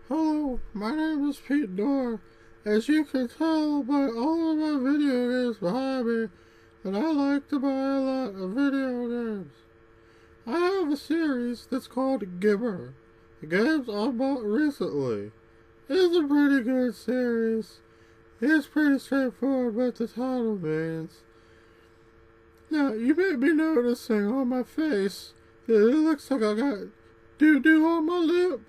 Hello, my name is Pete Dorr. As you can tell by all of my video games behind me, that I like to buy a lot of video games. I have a series that's called Gaymes. The games I bought recently. It's a pretty good series. It's pretty straightforward what the title means. Now, you may be noticing on my face that it looks like I got doo-doo on my lip.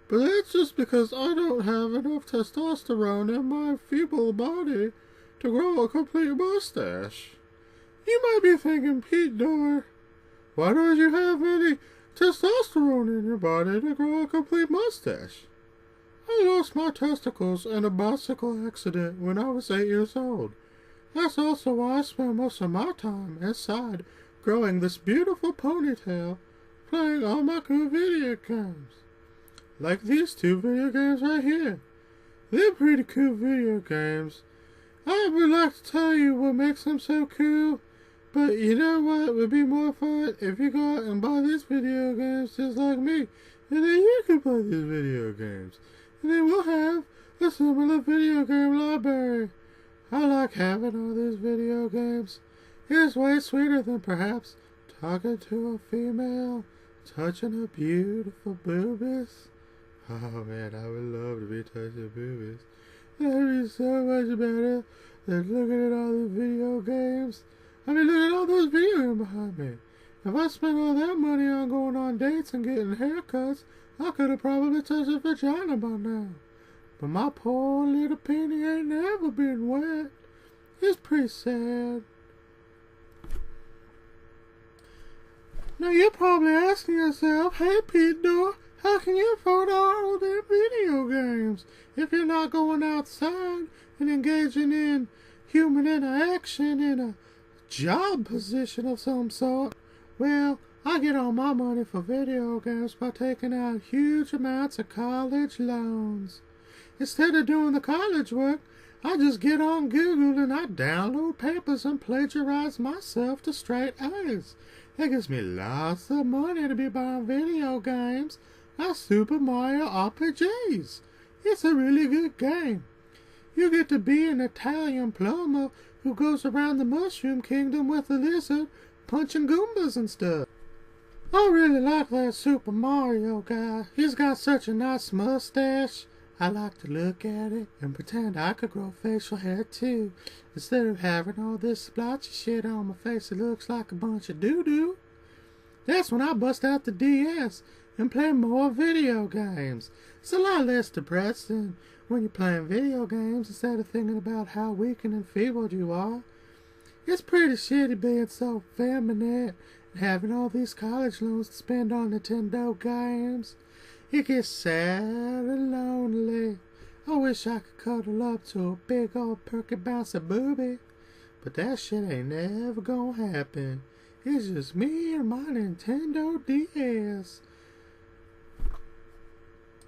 But that's just because I don't have enough testosterone in my feeble body to grow a complete mustache. You might be thinking, Pete Dorr, why don't you have any testosterone in your body to grow a complete mustache? I lost my testicles in a bicycle accident when I was 8 years old. That's also why I spend most of my time inside growing this beautiful ponytail, playing all my cool video games. Like these two video games right here. They're pretty cool video games. I would like to tell you what makes them so cool, but you know what would be more fun if you go out and buy these video games just like me, and then you can play these video games. And then we'll have a similar video game library. I like having all these video games. It's way sweeter than perhaps talking to a female, touching her beautiful boobies. Oh man, I would love to be touching boobies. That'd be so much better than looking at all these video games. I mean, look at all those video games behind me. If I spent all that money on going on dates and getting haircuts, I could have probably touched a vagina by now. But my poor little penny ain't never been wet. It's pretty sad. Now you're probably asking yourself, hey Pete Dorr, how can you afford all their video games if you're not going outside and engaging in human interaction in a job position of some sort? Well, I get all my money for video games by taking out huge amounts of college loans. Instead of doing the college work, I just get on Google and I download papers and plagiarize myself to straight A's. That gives me lots of money to be buying video games like Super Mario RPGs. It's a really good game. You get to be an Italian plumber who goes around the Mushroom Kingdom with a lizard, punching Goombas and stuff. I really like that Super Mario guy. He's got such a nice mustache. I like to look at it and pretend I could grow facial hair too, instead of having all this splotchy shit on my face that looks like a bunch of doo-doo. That's when I bust out the DS and play more video games. It's a lot less depressing when you're playing video games instead of thinking about how weak and enfeebled you are. It's pretty shitty being so feminine and having all these college loans to spend on Nintendo games. It gets sad and lonely. I wish I could cuddle up to a big old perky bouncy booby, but that shit ain't never gonna happen. It's just me and my Nintendo DS.